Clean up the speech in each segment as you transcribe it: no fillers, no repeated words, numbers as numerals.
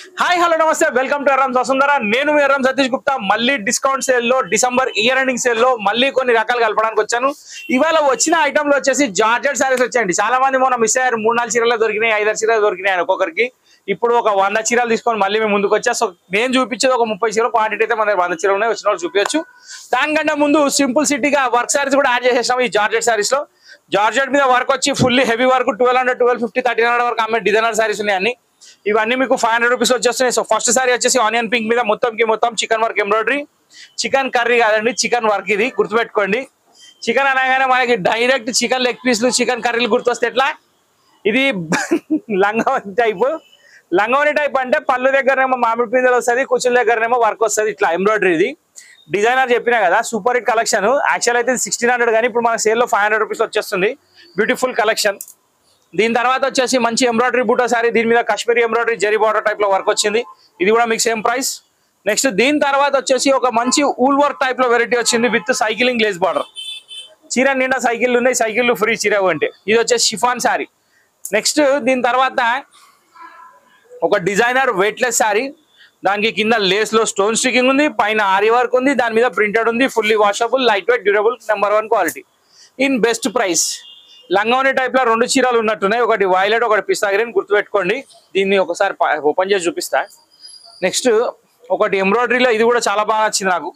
Hi hello నమస్తే welcome to Yerram Vasundhara. నేను మీ ఎర్రం సతీష్ గుప్తా. మళ్ళీ డిస్కౌంట్ సేల్ లో డిసెంబర్ ఇయర్ ఎండింగ్ సేల్ లో మళ్ళీ కొన్ని రకాలు కలపడానికి వచ్చాను. ఇవాళ వచ్చిన ఐటమ్ లో వచ్చేసి జార్జెట్ సారీస్ వచ్చాయండి. చాలా మంది మొన్న మిస్ అయ్యారు. 3-4 చీరలు దొరికినాయి, 5-6 చీరలు దొరికినాయి ఒక్కొక్కరికి. ఇప్పుడు ఒక 100 చీరలు తీసుకొని మళ్ళీ మేము ముందుకు వచ్చా. సో నేను చూపించేది ఒక 30 చీరలు, క్వాంటిటీ అయితే మన 100 చీరలు ఉన్నాయి. వచ్చిన వాళ్ళు చూపించచ్చు. దానికంటే ముందు సింపుల్ సిటీగా వర్క్ సారీస్ కూడా యాడ్ చేసేసాం ఈ జార్జెట్ సారీస్ లో. జార్జెట్ మీద వర్క్ వచ్చి ఫుల్లీ హెవీ వర్క్ 1200, 1250, 1300 వరకు అమ్మే డిజైనర్ సారీస్ ఉన్నాయని. ఇవన్నీ మీకు 500 రూపీస్ వచ్చేస్తున్నాయి. సో ఫస్ట్ సారీ వచ్చేసి ఆనియన్ పింక్ మీద మొత్తం chicken work embroidery. Chicken curry కాదండి, చికెన్ వర్క్. ఇది గుర్తుపెట్టుకోండి. చికెన్ అనగానే మనకి డైరెక్ట్ చికెన్ లెగ్ పీస్లు, చికెన్ కర్రీలు గుర్తొస్తే ఎట్లా. ఇది లంగావని టైప్ అంటే పళ్ళు దగ్గరనేమో మామిడి పిందెలు వస్తుంది, కుచ్చుల దగ్గరనేమో వర్క్ వస్తుంది. ఇట్లా ఎంబ్రాయిడరీ. ఇది డిజైనర్ చెప్పినా కదా, సూపర్ హిట్ కలెక్షన్. యాక్చువల్ అయితే 1600 కానీ ఇప్పుడు మన సేల్లో 500 రూపీస్ వచ్చేస్తుంది. Beautiful collection. దీని తర్వాత వచ్చేసి మంచి ఎంబ్రాయిడరీ బూటా సారీ. దీని మీద Kashmiri embroidery zari border type లో వర్క్ వచ్చింది. ఇది కూడా మీకు సేమ్ ప్రైస్. నెక్స్ట్ దీని తర్వాత వచ్చేసి ఒక మంచి ఊల్ వర్క్ టైప్ లో వెరైటీ వచ్చింది విత్ సైకిలింగ్ లేస్ బార్డర్. చీర నిండా సైకిల్ ఉన్నాయి, సైకిల్ ఫ్రీ చీర అంటే. ఇది వచ్చేసి షిఫాన్ సారీ. నెక్స్ట్ దీని తర్వాత ఒక డిజైనర్ వెయిట్లెస్ సారీ. దానికి కింద లేస్ లో స్టోన్ స్టికింగ్ ఉంది, పైన ఆరి వర్క్ ఉంది, దాని మీద ప్రింటెడ్ ఉంది. Fully washable, light weight, durable, number 1 quality in best price. లంగావని టైప్ లో 2 చీరలు ఉన్నట్టున్నాయి. ఒకటి వైలెట్, ఒకటి పిస్తా గ్రీన్. గుర్తుపెట్టుకోండి. దీన్ని ఒకసారి ఓపెన్ చేసి చూపిస్తా. నెక్స్ట్ ఒకటి ఎంబ్రాయిడరీలో, ఇది కూడా చాలా బాగా నచ్చింది నాకు.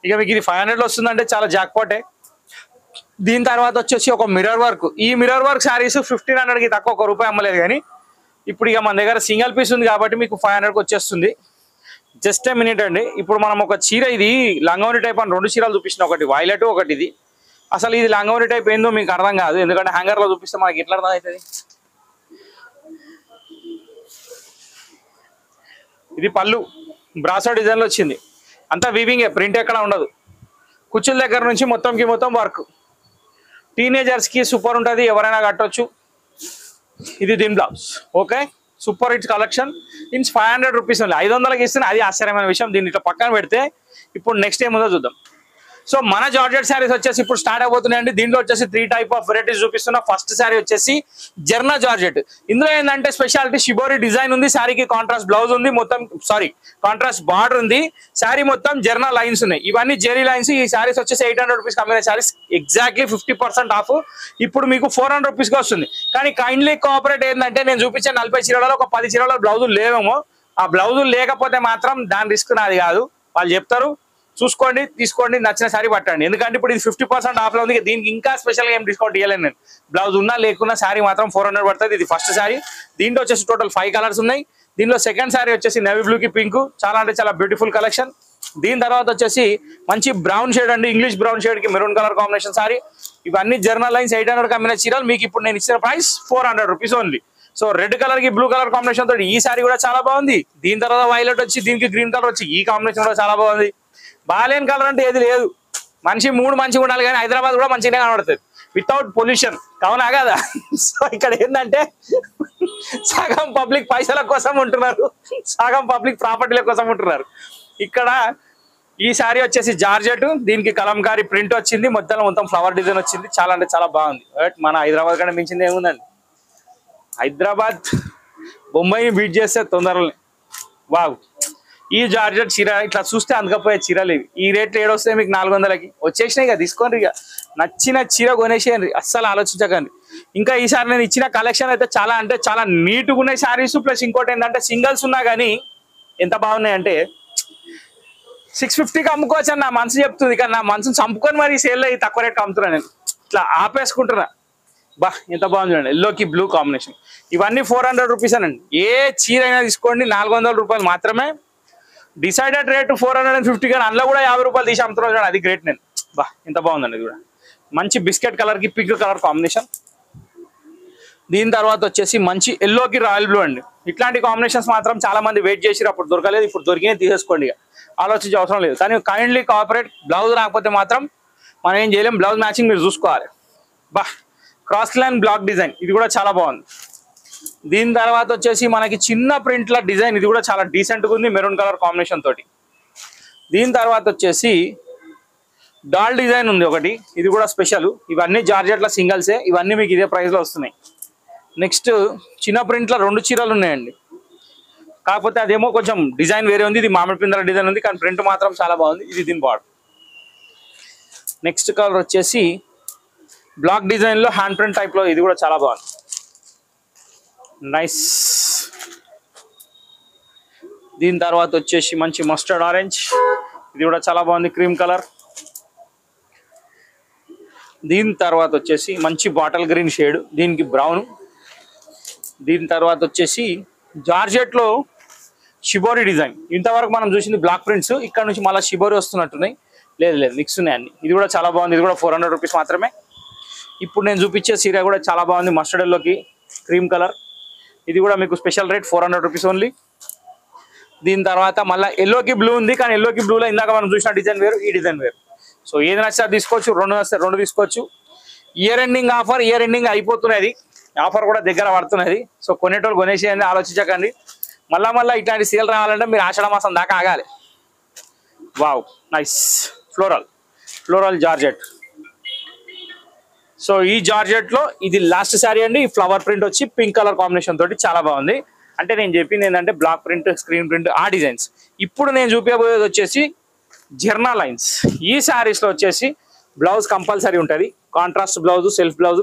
ఇక మీకు ఇది 500 లో వస్తుందంటే చాలా జాక్పాటే. దీని తర్వాత వచ్చేసి ఒక మిర్రర్ వర్క్. ఈ మిర్రర్ వర్క్ శారీస్ 1500కి తక్కువ, ₹1 అమ్మలేదు. కానీ ఇప్పుడు ఇక మన దగ్గర సింగిల్ పీస్ ఉంది కాబట్టి మీకు 500కి వచ్చేస్తుంది. జస్ట్ ఏ మినిట్ అండి. ఇప్పుడు మనం ఒక చీర, ఇది లంగావని టైప్ అని 2 చీరలు చూపించిన, ఒకటి వైలెట్, ఒకటి ఇది. అసలు ఇది లంగావని టైప్ ఏందో మీకు అర్థం కాదు, ఎందుకంటే హ్యాంగర్ లో చూపిస్తే మనకి ఎట్లా అర్థం అవుతుంది. ఇది పళ్ళు బ్రాసో డిజైన్ లో వచ్చింది. అంతా వీవింగే, ప్రింట్ ఎక్కడ ఉండదు. కుచ్చుల దగ్గర నుంచి మొత్తం వర్క్. టీనేజర్స్ కి సూపర్ ఉంటుంది, ఎవరైనా కట్టొచ్చు. ఇది దీని blouse. Okay, super hit collection. ఇన్స్ 500 రూపీస్ ఉంది. 500కి ఇస్తుంది, అది ఆశ్చర్యమైన విషయం. దీన్ని ఇట్లా పక్కన పెడితే ఇప్పుడు నెక్స్ట్ ఏముందో చూద్దాం. సో మన జార్జెట్ శారీస్ వచ్చేసి ఇప్పుడు స్టార్ట్ అయిపోతున్నాయండి. దీంట్లో వచ్చేసి 3 టైప్ ఆఫ్ వెరైటీస్ చూపిస్తున్నా. ఫస్ట్ శారీ వచ్చేసి జర్నా జార్జెట్. ఇందులో ఏంటంటే స్పెషాలిటీ షిబోరి డిజైన్ ఉంది. శారీకి కాంట్రాస్ట్ బ్లౌజ్ ఉంది, కాంట్రాస్ట్ బార్డర్ ఉంది. శారీ మొత్తం జర్నా లైన్స్ ఉన్నాయి. ఇవన్నీ జెరీ లైన్స్. ఈ శారీస్ వచ్చేసి 800 రూపీస్ అమ్మిన శారీస్ ఎగ్జాక్ట్లీ 50% ఆఫ్. ఇప్పుడు మీకు 400 రూపీస్కి వస్తుంది. కానీ కైండ్లీ కోఆపరేట్ ఏంటంటే నేను చూపించే 40 చీరలలో ఒక 10 చీరలలో బ్లౌజులు లేవేమో. ఆ బ్లౌజులు లేకపోతే మాత్రం దాని రిస్క్ నాది కాదు. వాళ్ళు చెప్తారు, చూసుకోండి, తీసుకోండి, నచ్చిన సారీ పట్టండి. ఎందుకంటే ఇప్పుడు ఇది 50% ఆఫ్లో ఉంది. దీనికి ఇంకా స్పెషల్గా ఏం డిస్కౌంట్ ఇవ్వలేను నేను. బ్లౌజ్ ఉన్నా లేకున్నా శారీ మాత్రం 400 పడుతుంది. ఇది ఫస్ట్ శారీ. దీంట్లో వచ్చేసి టోటల్ 5 కలర్స్ ఉన్నాయి. దీనిలో సెకండ్ శారీ వచ్చేసి నేవీ బ్లూకి పింక్. చాలా అంటే చాలా బ్యూటిఫుల్ కలెక్షన్. దీని తర్వాత వచ్చేసి మంచి బ్రౌన్ షేడ్ అండి, ఇంగ్లీష్ బ్రౌన్ షేడ్ కి మెరూన్ కలర్ కాంబినేషన్ సారీ. ఇవన్నీ జర్నల్ లైన్స్ 800 అమ్మిన చీరలు. మీకు ఇప్పుడు నేను ఇచ్చిన price 400 rupees only. So red colour కి బ్లూ కలర్ కాంబినేషన్ తోటి ఈ సారీ కూడా చాలా బాగుంది. దీని తర్వాత వైలెట్ వచ్చి దీనికి గ్రీన్ కలర్ వచ్చి ఈ కాంబినేషన్ కూడా చాలా బాగుంది. బాలేని కలర్ అంటే ఏది లేదు. మనిషి మూడు మంచిగా ఉండాలి, కానీ హైదరాబాద్ కూడా మంచిగానే కనబడుతుంది వితౌట్ పొల్యూషన్. అవునా కదా? సో ఇక్కడ ఏంటంటే సగం పబ్లిక్ పైసల కోసం ఉంటున్నారు, సగం పబ్లిక్ ప్రాపర్టీల కోసం ఉంటున్నారు. ఇక్కడ ఈ సారీ వచ్చేసి జార్జెట్. దీనికి కలంకారీ ప్రింట్ వచ్చింది, మొత్తం ఫ్లవర్ డిజైన్ వచ్చింది. చాలా అంటే చాలా బాగుంది. బట్ మన హైదరాబాద్ కంటే మించింది ఏముందండి. హైదరాబాద్ బొంబాయిని బీట్ చేస్తే తొందరలే. వావ్, ఈ జార్జెట్ చీర ఇట్లా చూస్తే అందుకపోయే చీరలు ఇవి. ఈ రేట్లు ఏడొస్తాయి మీకు 400కి వచ్చేసినాయి. ఇక తీసుకోండి, ఇక నచ్చిన చీర కొనేసేయండి, అస్సలు ఆలోచించకండి. ఇంకా ఈసారి నేను ఇచ్చిన కలెక్షన్ అయితే చాలా అంటే చాలా నీట్గా ఉన్నాయి శారీస్. ప్లస్ ఇంకోటి ఏంటంటే సింగిల్స్ ఉన్నా కానీ ఎంత బాగున్నాయంటే 650కి అమ్ముకోవచ్చు అని నా మనసు చెప్తుంది. కానీ నా మనసును చంపుకొని మరి సేల్లో తక్కువ రేట్కి అమ్ముతున్నా. నేను ఇట్లా ఆపేసుకుంటున్నా. బా ఎంత బాగుంది చూడండి, ఎల్లోకి బ్లూ కాంబినేషన్. ఇవన్నీ 400 రూపీస్ అనండి. ఏ చీర అయినా తీసుకోండి, 400 రూపాయలు మాత్రమే. డిసైడెడ్ రేటు 450, కానీ అందులో కూడా 50 రూపాయలు తీసి అమ్ముతున్నాను చూడండి, అది గ్రేట్. నేను బా ఎంత బాగుందండి. ఇది కూడా మంచి బిస్కెట్ కలర్ కి పింక్ కలర్ కాంబినేషన్. దీని తర్వాత వచ్చేసి మంచి ఎల్లోకి రాయల్ బ్లూ అండి. ఇట్లాంటి కాంబినేషన్స్ మాత్రం చాలా మంది వెయిట్ చేసి అప్పుడు దొరకలేదు, ఇప్పుడు దొరికినే తీసేసుకోండి. ఆలోచించే అవసరం లేదు. కానీ కైండ్లీ కోఆపరేట్. బ్లౌజ్ రాకపోతే మాత్రం మనం ఏం చేయలేం. బ్లౌజ్ మ్యాచింగ్ మీరు చూసుకోవాలి. బా క్రాస్ లైన్ బ్లాక్ డిజైన్, ఇది కూడా చాలా బాగుంది. దీని తర్వాత వచ్చేసి మనకి చిన్న ప్రింట్ల డిజైన్. ఇది కూడా చాలా డీసెంట్గా ఉంది, మెరూన్ కలర్ కాంబినేషన్ తోటి. దీని తర్వాత వచ్చేసి డాల్ డిజైన్ ఉంది ఒకటి, ఇది కూడా స్పెషల్. ఇవన్నీ జార్జెట్ల సింగిల్సే. ఇవన్నీ మీకు ఇదే ప్రైస్లో వస్తున్నాయి. నెక్స్ట్ చిన్న ప్రింట్లో 2 చీరలు ఉన్నాయండి. కాకపోతే అదేమో కొంచెం డిజైన్ వేరే ఉంది, ఇది మామిడి పిందెల డిజైన్ ఉంది, కానీ ప్రింట్ మాత్రం చాలా బాగుంది. ఇది దీని బార్డర్. నెక్స్ట్ కలర్ వచ్చేసి బ్లాక్ డిజైన్ లో హ్యాండ్ ప్రింట్ టైప్ లో, ఇది కూడా చాలా బాగుంది, నైస్. దీని తర్వాత వచ్చేసి మంచి మస్టర్డ్ ఆరెంజ్, ఇది కూడా చాలా బాగుంది, క్రీమ్ కలర్. దీని తర్వాత వచ్చేసి మంచి బాటిల్ గ్రీన్ షేడ్, దీనికి బ్రౌన్. దీని తర్వాత వచ్చేసి జార్జెట్ లో షిబోరి డిజైన్. ఇంతవరకు మనం చూసింది బ్లాక్ ప్రింట్స్, ఇక్కడ నుంచి మళ్ళీ షిబోరి వస్తున్నట్టున్నాయి. లేదు మిక్స్ ఉన్నాయి అన్ని. ఇది కూడా చాలా బాగుంది, ఇది కూడా 400 రూపీస్ మాత్రమే. ఇప్పుడు నేను చూపించే సీరియా కూడా చాలా బాగుంది, మస్టర్డ్ ఎల్లోకి క్రీమ్ కలర్. ఇది కూడా మీకు స్పెషల్ రేట్ 400 రూపీస్ ఓన్లీ. దీని తర్వాత మళ్ళీ ఎల్లోకి బ్లూ ఉంది, కానీ ఎల్లోకి బ్లూలో ఇందాక మనం చూసిన డిజైన్ వేరు, ఈ డిజైన్ వేరు. సో ఏది నచ్చితే తీసుకోవచ్చు, 2 నచ్చితే 2 తీసుకోవచ్చు. Year ending offer, year ending అయిపోతున్నది, ఆఫర్ కూడా దగ్గర పడుతున్నది. సో కొనేటోళ్ళు కొనేసేయండి, ఆలోచించకండి. మళ్ళా ఇట్లాంటి సేల్ రావాలంటే మీరు ఆషాఢ మాసం దాకా ఆగాలి. Wow, nice. Floral georgette. So ఈ జార్జెట్ లో ఇది లాస్ట్ శారీ అండి. ఈ ఫ్లవర్ ప్రింట్ వచ్చి పింక్ కలర్ కాంబినేషన్ తోటి చాలా బాగుంది. అంటే నేను చెప్పింది ఏంటంటే బ్లాక్ ప్రింట్, స్క్రీన్ ప్రింట్, ఆ డిజైన్స్. ఇప్పుడు నేను చూపించబోయేది వచ్చేసి జర్నా లైన్స్. ఈ శారీస్ లో వచ్చేసి బ్లౌజ్ కంపల్సరీ ఉంటుంది, contrast blouse, self blouse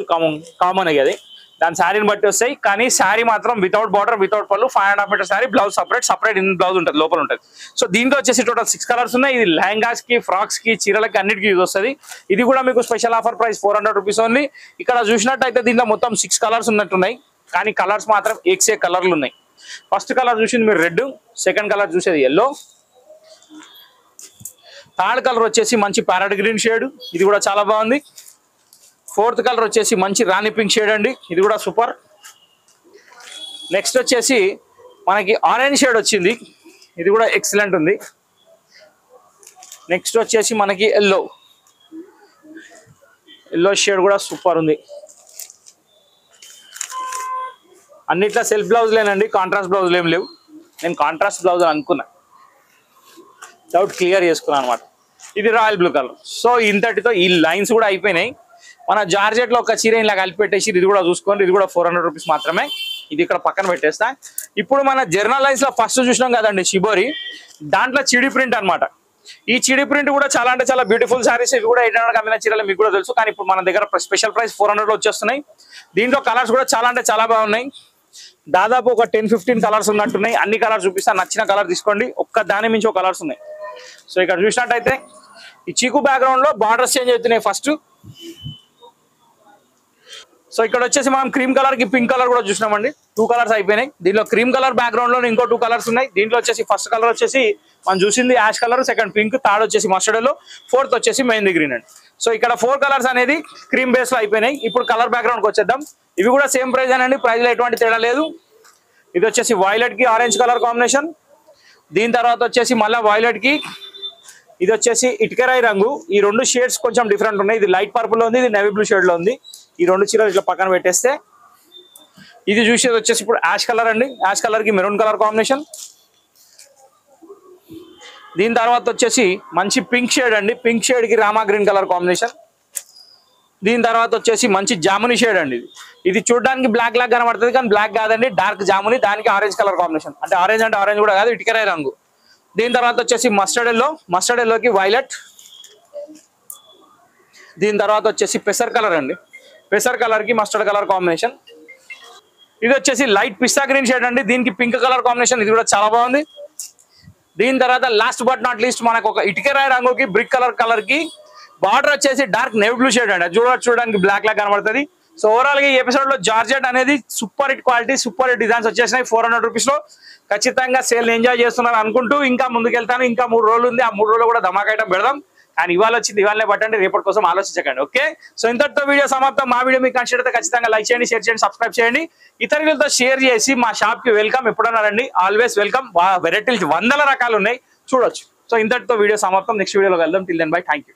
common అయ్యేది, దాని శారీని బట్టి వస్తాయి. కానీ శారీ మాత్రం వితౌట్ బార్డర్, వితౌట్ పళ్ళు, 5.5 metre sari, blouse separate in blouse ఉంటుంది, లోపల ఉంటుంది. సో దీంట్లో వచ్చేసి టోటల్ 6 కలర్స్ ఉన్నాయి. ఇది లెహంగాస్ కి, ఫ్రాక్స్ కి, చీరలకి అన్నిటికీ యూజ్ వస్తుంది. ఇది కూడా మీకు special offer price 400 rupees only. ఇక్కడ చూసినట్టయితే దీంట్లో మొత్తం 6 కలర్స్ ఉన్నట్టున్నాయి, కానీ కలర్స్ మాత్రం ఏక్సే కలర్లు ఉన్నాయి. ఫస్ట్ కలర్ చూసింది మీరు రెడ్, సెకండ్ కలర్ చూసేది ఎల్లో, థర్డ్ కలర్ వచ్చేసి మంచి ప్యారెట్ గ్రీన్ షేడ్, ఇది కూడా చాలా బాగుంది. ఫోర్త్ కలర్ వచ్చేసి మంచి రాణి పింక్ షేడ్ అండి, ఇది కూడా సూపర్. నెక్స్ట్ వచ్చేసి మనకి ఆరెంజ్ షేడ్ వచ్చింది, ఇది కూడా ఎక్సలెంట్ ఉంది. నెక్స్ట్ వచ్చేసి మనకి ఎల్లో షేడ్ కూడా సూపర్ ఉంది. అన్నిట్లో సెల్ఫ్ బ్లౌజ్ లేనండి, కాంట్రాస్ట్ బ్లౌజ్ ఏం లేవు. నేను కాంట్రాస్ట్ బ్లౌజ్ అని అనుకున్నా, డౌట్ క్లియర్ చేసుకున్నాను అనమాట. ఇది రాయల్ బ్లూ కలర్. సో ఇంతటితో ఈ లైన్స్ కూడా అయిపోయినాయి. మన జార్జెట్లో ఒక చీర ఇలా కలిపి పెట్టేసి ఇది కూడా చూసుకోండి, ఇది కూడా 400 రూపీస్ మాత్రమే. ఇది ఇక్కడ పక్కన పెట్టేస్తా. ఇప్పుడు మన జర్నల్ లైన్స్ లో ఫస్ట్ చూసినాం కదండి షిబోరి, దాంట్లో చిడి ప్రింట్ అనమాట. ఈ చిడి ప్రింట్ కూడా చాలా అంటే చాలా బ్యూటిఫుల్ సారీస్. ఇవి కూడా 800 అమ్మిన చీరలు మీకు కూడా తెలుసు, కానీ ఇప్పుడు మన దగ్గర స్పెషల్ ప్రైస్ 400 లో వచ్చేస్తున్నాయి. దీంట్లో కలర్స్ కూడా చాలా అంటే చాలా బాగున్నాయి. దాదాపు ఒక 10-15 కలర్స్ ఉన్నట్టున్నాయి. అన్ని కలర్స్ చూపిస్తాను, నచ్చిన కలర్ తీసుకోండి. ఒక్క దాని మించి ఒక కలర్స్ ఉన్నాయి. సో ఇక్కడ చూసినట్టయితే ఈ చీకు బ్యాక్గ్రౌండ్ లో బార్డర్స్ చేంజ్ అవుతున్నాయి ఫస్ట్. సో ఇక్కడ వచ్చేసి మనం క్రీమ్ కలర్ కి పింక్ కలర్ కూడా చూసినామండి, 2 కలర్స్ అయిపోయినాయి. దీనిలో క్రీమ్ కలర్ బ్యాక్గ్రౌండ్ లో ఇంకో 2 కలర్స్ ఉన్నాయి. దీంట్లో వచ్చేసి ఫస్ట్ కలర్ వచ్చేసి మనం చూసింది ash colour, second pink, third వచ్చేసి మస్టర్డ్ ఎల్లో, ఫోర్త్ వచ్చేసి మెహందీ గ్రీన్ అండి. సో ఇక్కడ 4 కలర్స్ అనేది క్రీమ్ బేస్ లో అయిపోయినాయి. ఇప్పుడు కలర్ బ్యాక్గ్రౌండ్ కి వచ్చేద్దాం. ఇవి కూడా సేమ్ ప్రైస్ అనండి, ప్రైస్ లో ఎటువంటి తేడా లేదు. ఇది వచ్చేసి వైలెట్ కి ఆరెంజ్ కలర్ కాంబినేషన్. దీని తర్వాత వచ్చేసి మళ్ళీ వైలెట్ కి ఇది వచ్చేసి ఇటుకరాయి రంగు. ఈ 2 షేడ్స్ కొంచెం డిఫరెంట్ ఉన్నాయి. ఇది లైట్ పర్పుల్ లో ఉంది, ఇది నేవీ బ్లూ షేడ్ లో ఉంది. ఈ 2 చీరలు ఇట్లా పక్కన పెట్టేస్తే ఇది చూసేది వచ్చేసి ఇప్పుడు యాష్ కలర్ అండి. యాష్ కలర్ కి మెరూన్ కలర్ కాంబినేషన్. దీని తర్వాత వచ్చేసి మంచి పింక్ షేడ్ అండి, పింక్ షేడ్ కి రామా గ్రీన్ కలర్ కాంబినేషన్. దీని తర్వాత వచ్చేసి మంచి జాముని షేడ్ అండి. ఇది చూడడానికి బ్లాక్ లాగా కనబడుతుంది, కానీ బ్లాక్ కాదండి, డార్క్ జాముని, దానికి ఆరెంజ్ కలర్ కాంబినేషన్. అంటే ఆరెంజ్ కూడా కాదు, ఇటుకరాయి రంగు. దీని తర్వాత వచ్చేసి మస్టర్డ్ ఎల్లోకి వైలెట్. దీని తర్వాత వచ్చేసి పెసర్ కలర్ అండి, పెసర్ కలర్ కి మస్టర్డ్ కలర్ కాంబినేషన్. ఇది వచ్చేసి లైట్ పిస్తా గ్రీన్ షేడ్ అండి, దీనికి పింక్ కలర్ కాంబినేషన్, ఇది కూడా చాలా బాగుంది. దీని తర్వాత లాస్ట్ బట్ నాట్ లీస్ట్ మనకు ఒక ఇటుకరాయి రంగుకి బ్రిక్ కలర్ కి బార్డర్ వచ్చేసి డార్క్ నేవీ బ్లూ షేడ్ అండి. చూడడానికి బ్లాక్ లాగా కనబడుతుంది. సో ఓవరాల్ గా ఈ ఎపిసోడ్ లో జార్జెట్ అనేది super hit quality, super hit designs వచ్చేసినాయి 400 రూపీస్ లో. ఖచ్చితంగా సేల్ ఎంజాయ్ చేస్తున్నారు అనుకుంటూ ఇంకా ముందుకెళ్తాను. ఇంకా 3 రోజులు ఉంది, ఆ 3 రోజులు కూడా ధమాకా ఐటమ్ పెడదాం. అండ్ ఇవాళ వచ్చింది ఇవాళనే పట్టండి, రేపటి కోసం ఆలోచించకండి. ఓకే, సో ఇంతటితో వీడియో సమాప్తం. మా వీడియో మీకు నచ్చితే ఖచ్చితంగా లైక్ చేయండి, షేర్ చేయండి, సబ్స్క్రైబ్ చేయండి. ఇతరులతో షేర్ చేసి మా షాప్ కి వెల్కమ్, ఎప్పుడన్నా రండి, ఆల్వేస్ వెల్కమ్. వెరైటీలు 100 రకాలు ఉన్నాయి, చూడొచ్చు. సో ఇంతటితో వీడియో సమాప్తం. నెక్స్ట్ వీడియోలో వెళ్దాం. Till then bye, thank you.